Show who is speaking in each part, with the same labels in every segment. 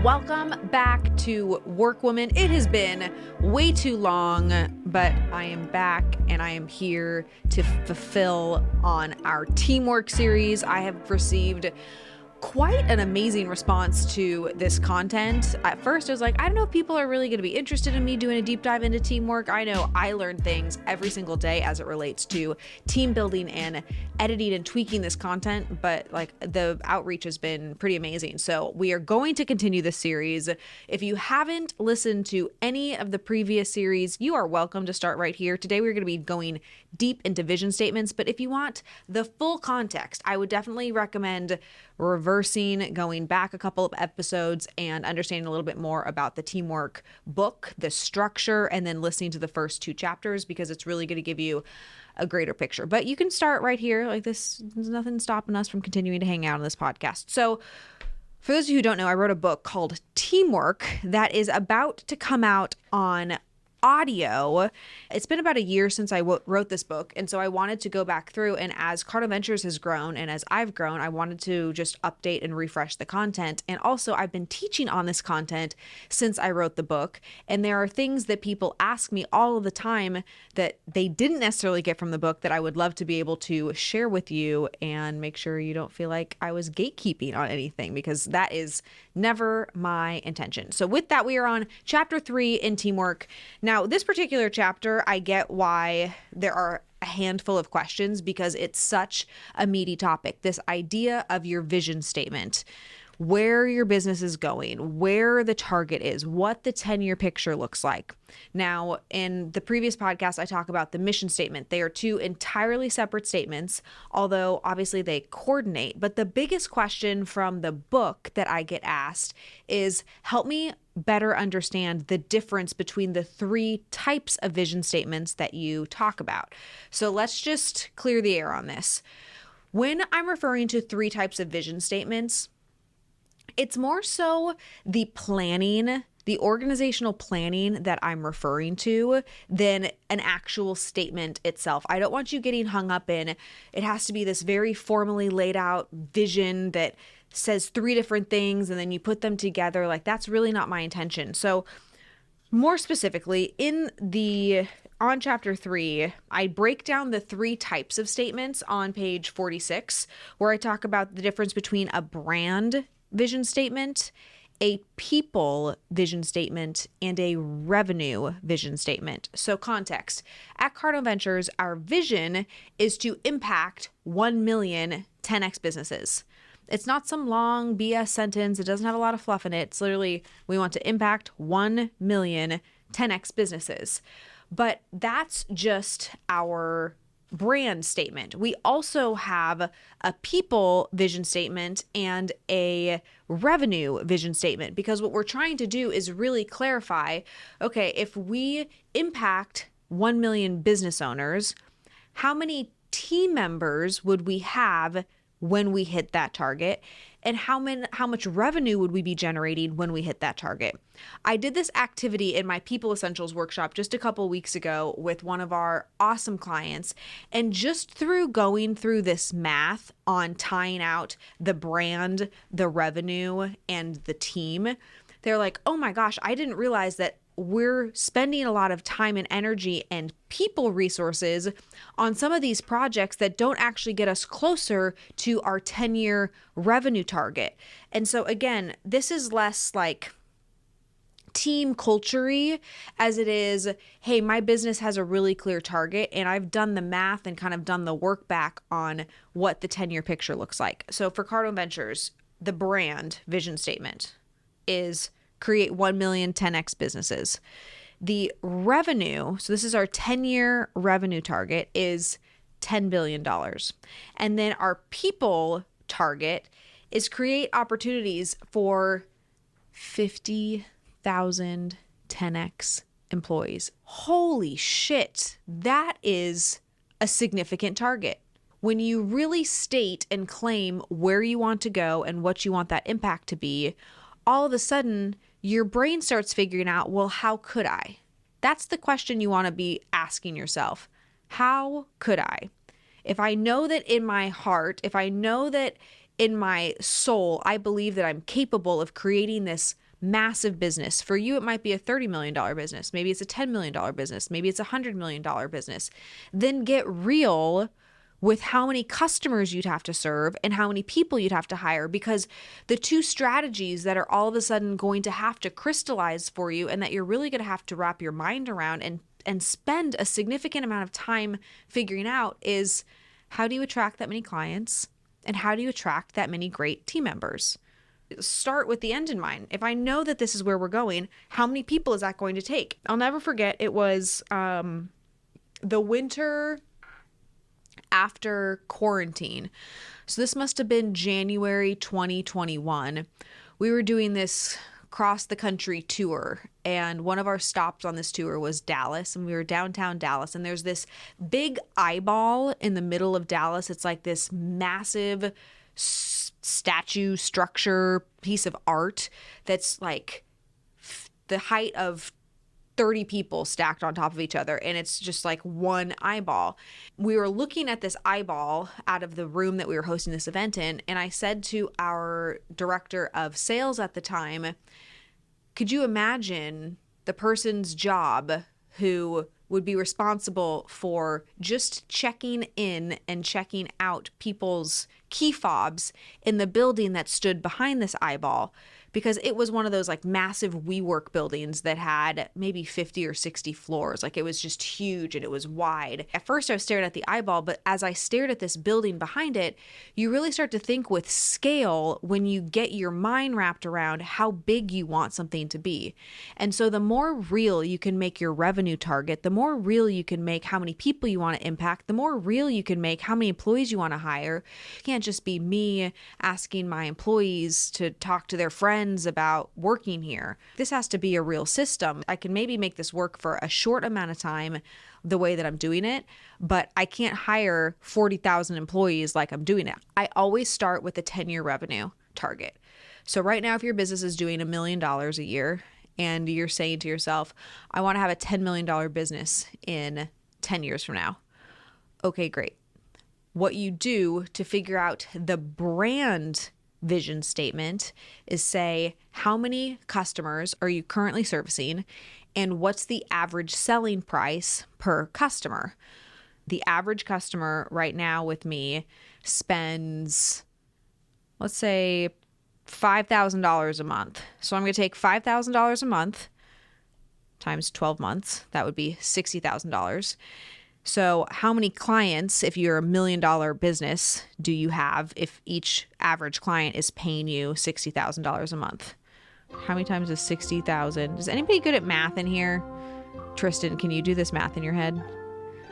Speaker 1: Welcome back to WorkWoman. It has been way too long, but I am back and I am here to fulfill on our TeamWork series. I have received quite an amazing response to this content. At first, I was like, I don't know if people are really going to be interested in me doing a deep dive into teamwork. I know I learn things every single day as it relates to team building and editing and tweaking this content, but like the outreach has been pretty amazing. So we are going to continue this series. If you haven't listened to any of the previous series, you are welcome to start right here. Today, we're going to be going deep into vision statements, but if you want the full context, I would definitely recommend reversing, going back a couple of episodes and understanding a little bit more about the teamwork book, the structure, and then listening to the first 2 chapters because it's really going to give you a greater picture. But you can start right here like this. There's nothing stopping us from continuing to hang out on this podcast. So for those of you who don't know, I wrote a book called Teamwork that is about to come out on audio. It's been about a year since I wrote this book, and so I wanted to go back through, and as Cardinal Ventures has grown and as I've grown, I wanted to just update and refresh the content. And also, I've been teaching on this content since I wrote the book, and there are things that people ask me all of the time that they didn't necessarily get from the book that I would love to be able to share with you and make sure you don't feel like I was gatekeeping on anything, because that is never my intention. So with that, we are on chapter 3 in Teamwork. Now, this particular chapter, I get why there are a handful of questions because it's such a meaty topic. This idea of your vision statement, where your business is going, where the target is, what the 10-year picture looks like. Now, in the previous podcast, I talk about the mission statement. They are 2 entirely separate statements, although obviously they coordinate. But the biggest question from the book that I get asked is, help me better understand the difference between the 3 types of vision statements that you talk about. So let's just clear the air on this. When I'm referring to 3 types of vision statements, it's more so the planning, the organizational planning that I'm referring to than an actual statement itself. I don't want you getting hung up in, it has to be this very formally laid out vision that says 3 different things and then you put them together. Like, that's really not my intention. So more specifically, on chapter 3, I break down the 3 types of statements on page 46, where I talk about the difference between a brand vision statement, a people vision statement, and a revenue vision statement. So context, at Cardinal Ventures, our vision is to impact 1 million 10x businesses. It's not some long BS sentence. It doesn't have a lot of fluff in it. It's literally, we want to impact 1 million 10x businesses. But that's just our brand statement. We also have a people vision statement and a revenue vision statement, because what we're trying to do is really clarify, okay, if we impact 1 million business owners, how many team members would we have when we hit that target, and how much revenue would we be generating when we hit that target? I did this activity in my People Essentials workshop just a couple weeks ago with one of our awesome clients, and just through going through this math on tying out the brand, the revenue, and the team, they're like, oh my gosh, I didn't realize that we're spending a lot of time and energy and people resources on some of these projects that don't actually get us closer to our 10-year revenue target. And so again, this is less like team culture-y as it is, hey, my business has a really clear target and I've done the math and kind of done the work back on what the 10-year picture looks like. So for Cardinal Ventures, the brand vision statement is create 1 million 10x businesses. The revenue, so this is our 10-year revenue target, is $10 billion. And then our people target is create opportunities for 50,000 10x employees. Holy shit, that is a significant target. When you really state and claim where you want to go and what you want that impact to be, all of a sudden, your brain starts figuring out, well, how could I? That's the question you want to be asking yourself. How could I? If I know that in my heart, if I know that in my soul, I believe that I'm capable of creating this massive business. For you, it might be a $30 million business. Maybe it's a $10 million business. Maybe it's a $100 million business. Then get real with how many customers you'd have to serve and how many people you'd have to hire, because the two strategies that are all of a sudden going to have to crystallize for you and that you're really going to have to wrap your mind around and spend a significant amount of time figuring out is, how do you attract that many clients and how do you attract that many great team members? Start with the end in mind. If I know that this is where we're going, how many people is that going to take? I'll never forget, it was the winter after quarantine. So this must have been January 2021. We were doing this cross the country tour, and one of our stops on this tour was Dallas, and we were downtown Dallas, and there's this big eyeball in the middle of Dallas. It's like this massive statue structure piece of art that's like the height of 30 people stacked on top of each other, and it's just like one eyeball. We were looking at this eyeball out of the room that we were hosting this event in, and I said to our director of sales at the time, could you imagine the person's job who would be responsible for just checking in and checking out people's key fobs in the building that stood behind this eyeball? Because it was one of those like massive WeWork buildings that had maybe 50 or 60 floors. Like, it was just huge and it was wide. At first I was staring at the eyeball, but as I stared at this building behind it, you really start to think with scale when you get your mind wrapped around how big you want something to be. And so the more real you can make your revenue target, the more real you can make how many people you want to impact, the more real you can make how many employees you want to hire. It can't just be me asking my employees to talk to their friends about working here. This has to be a real system. I can maybe make this work for a short amount of time the way that I'm doing it, but I can't hire 40,000 employees like I'm doing it. I always start with a 10-year revenue target. So right now, if your business is doing $1 million a year and you're saying to yourself, I want to have a $10 million business in 10 years from now. Okay, great. What you do to figure out the brand vision statement is say, how many customers are you currently servicing and what's the average selling price per customer? The average customer right now with me spends, let's say, $5,000 a month. So I'm going to take $5,000 a month times 12 months. That would be $60,000. So how many clients, if you're $1 million business, do you have if each average client is paying you $60,000 a month? How many times is 60,000? Is anybody good at math in here? Tristan, can you do this math in your head?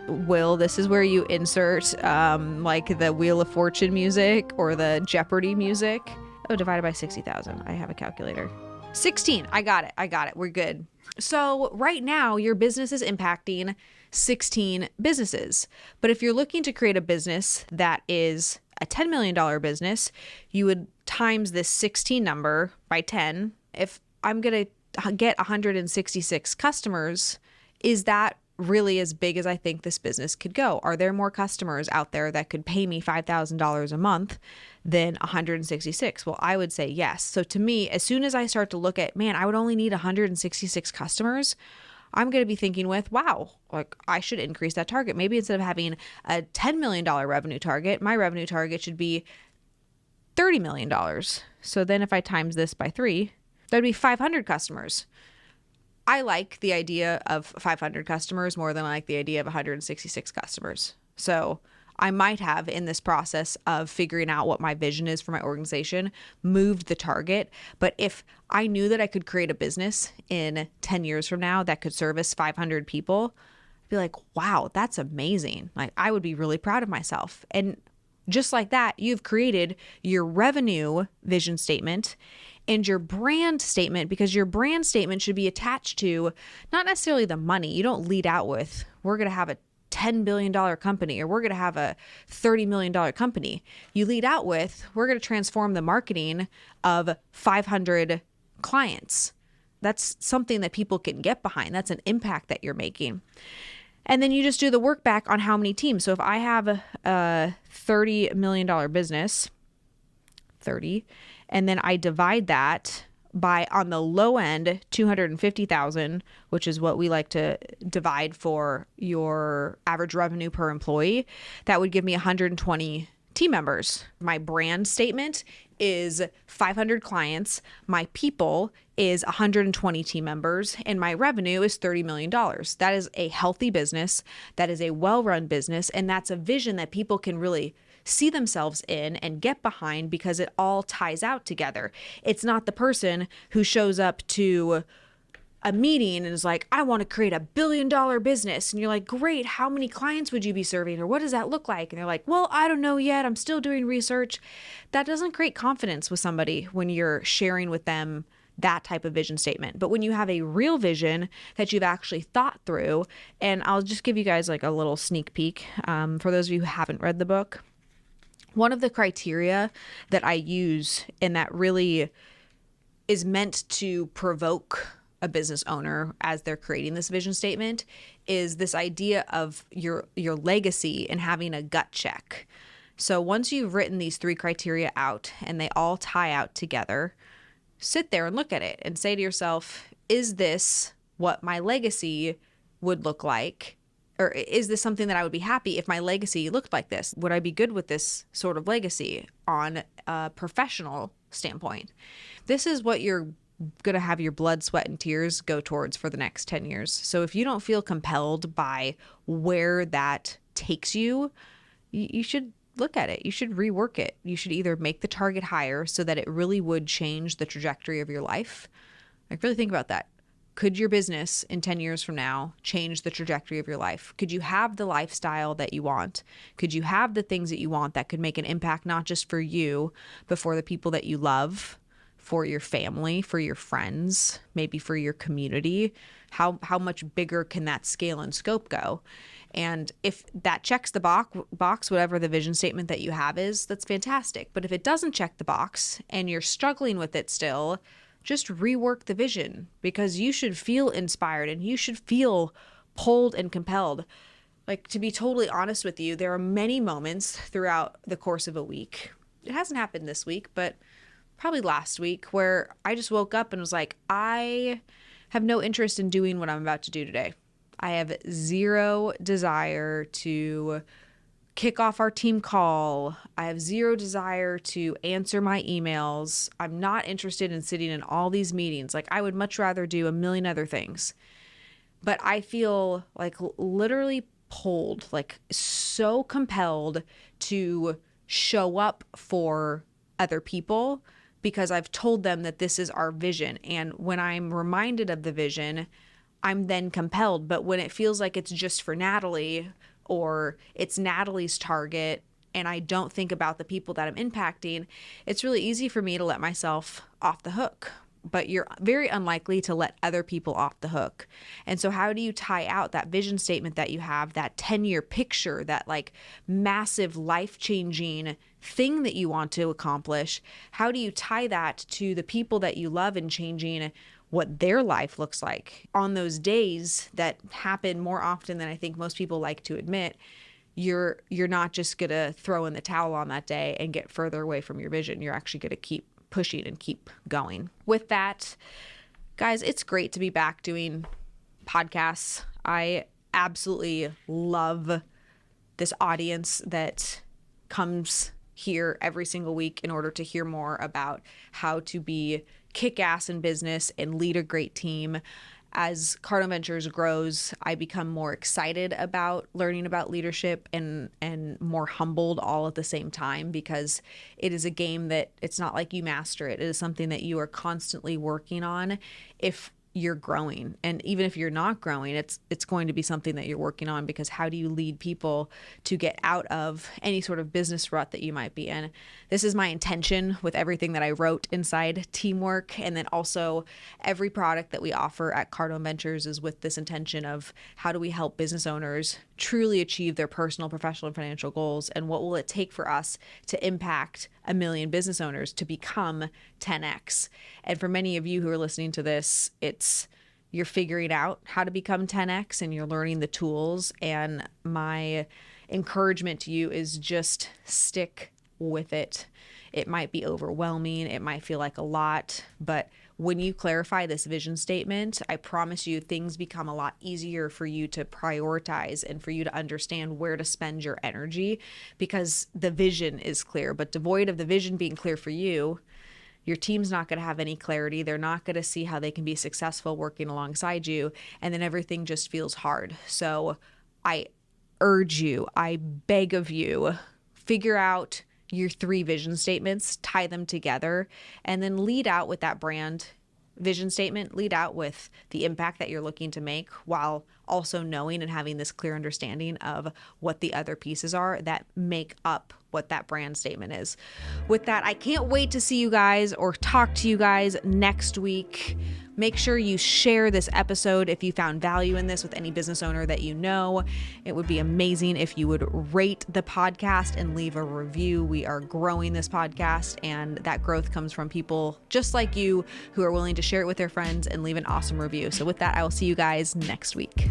Speaker 1: Will, this is where you insert like the Wheel of Fortune music or the Jeopardy music. Oh, divided by 60,000. I have a calculator. 16. I got it. We're good. So right now your business is impacting 16 businesses. But if you're looking to create a business that is a $10 million business, you would times this 16 number by 10. If I'm going to get 166 customers, is that really as big as I think this business could go? Are there more customers out there that could pay me $5,000 a month than 166? Well, I would say yes. So to me, as soon as I start to look at, man, I would only need 166 customers, I'm going to be thinking with, wow, like I should increase that target. Maybe instead of having a $10 million revenue target, my revenue target should be $30 million. So then if I times this by 3, that'd be 500 customers. I like the idea of 500 customers more than I like the idea of 166 customers. So I might have, in this process of figuring out what my vision is for my organization, moved the target. But if I knew that I could create a business in 10 years from now that could service 500 people, I'd be like, wow, that's amazing. Like, I would be really proud of myself. And just like that, you've created your revenue vision statement and your brand statement, because your brand statement should be attached to not necessarily the money. You don't lead out with, we're going to have a $10 billion company or we're going to have a $30 million company. You lead out with, we're going to transform the marketing of 500 clients. That's something that people can get behind. That's an impact that you're making. And then you just do the work back on how many teams. So if I have a $30 million business, 30, and then I divide that by, on the low end, 250,000, which is what we like to divide for your average revenue per employee, that would give me 120 team members. My brand statement is 500 clients. My people is 120 team members, and my revenue is $30 million. That is a healthy business. That is a well-run business. And that's a vision that people can really see themselves in and get behind, because it all ties out together. It's not the person who shows up to a meeting and is like, I want to create $1 billion business. And you're like, great. How many clients would you be serving? Or what does that look like? And they're like, well, I don't know yet. I'm still doing research. That doesn't create confidence with somebody when you're sharing with them that type of vision statement. But when you have a real vision that you've actually thought through, and I'll just give you guys like a little sneak peek for those of you who haven't read the book. One of the criteria that I use, and that really is meant to provoke a business owner as they're creating this vision statement, is this idea of your legacy and having a gut check. So once you've written these 3 criteria out and they all tie out together, sit there and look at it and say to yourself, is this what my legacy would look like? Or is this something that I would be happy if my legacy looked like this? Would I be good with this sort of legacy on a professional standpoint? This is what you're going to have your blood, sweat, and tears go towards for the next 10 years. So if you don't feel compelled by where that takes you, you should look at it. You should rework it. You should either make the target higher so that it really would change the trajectory of your life. Like, really think about that. Could your business in 10 years from now change the trajectory of your life? Could you have the lifestyle that you want? Could you have the things that you want that could make an impact, not just for you, but for the people that you love, for your family, for your friends, maybe for your community? How much bigger can that scale and scope go? And if that checks the box, whatever the vision statement that you have is, that's fantastic. But if it doesn't check the box and you're struggling with it still, just rework the vision, because you should feel inspired and you should feel pulled and compelled. Like, to be totally honest with you, there are many moments throughout the course of a week. It hasn't happened this week, but probably last week, where I just woke up and was like, I have no interest in doing what I'm about to do today. I have zero desire to kick off our team call. I have zero desire to answer my emails. I'm not interested in sitting in all these meetings. Like, I would much rather do a million other things. But I feel like literally pulled, like so compelled to show up for other people, because I've told them that this is our vision. And when I'm reminded of the vision, I'm then compelled. But when it feels like it's just for Natalie, or it's Natalie's target, and I don't think about the people that I'm impacting, it's really easy for me to let myself off the hook. But you're very unlikely to let other people off the hook. And so how do you tie out that vision statement that you have, that 10-year picture, that like massive life-changing thing that you want to accomplish? How do you tie that to the people that you love and changing what their life looks like on those days that happen more often than I think most people like to admit? You're not just going to throw in the towel on that day and get further away from your vision. You're actually going to keep pushing and keep going. With that, guys, it's great to be back doing podcasts. I absolutely love this audience that comes here every single week in order to hear more about how to be kick-ass in business and lead a great team. As Cardinal Ventures grows, I become more excited about learning about leadership and more humbled all at the same time, because it is a game that it's not like you master it. It is something that you are constantly working on if you're growing. And even if you're not growing, it's going to be something that you're working on, because how do you lead people to get out of any sort of business rut that you might be in? This is my intention with everything that I wrote inside TeamWork. And then also every product that we offer at Cardinal Ventures is with this intention of how do we help business owners truly achieve their personal, professional, and financial goals, and what will it take for us to impact 1 million business owners to become 10x. And for many of you who are listening to this, you're figuring out how to become 10x and you're learning the tools. And my encouragement to you is just stick with it. It might be overwhelming. It might feel like a lot, but when you clarify this vision statement, I promise you things become a lot easier for you to prioritize and for you to understand where to spend your energy, because the vision is clear. But devoid of the vision being clear for you, your team's not going to have any clarity. They're not going to see how they can be successful working alongside you. And then everything just feels hard. So I urge you, I beg of you, figure out your 3 vision statements, tie them together, and then lead out with that brand vision statement, lead out with the impact that you're looking to make, while also knowing and having this clear understanding of what the other pieces are that make up what that brand statement is. With that, I can't wait to see you guys or talk to you guys next week. Make sure you share this episode if you found value in this with any business owner that you know. It would be amazing if you would rate the podcast and leave a review. We are growing this podcast, and that growth comes from people just like you who are willing to share it with their friends and leave an awesome review. So with that, I will see you guys next week.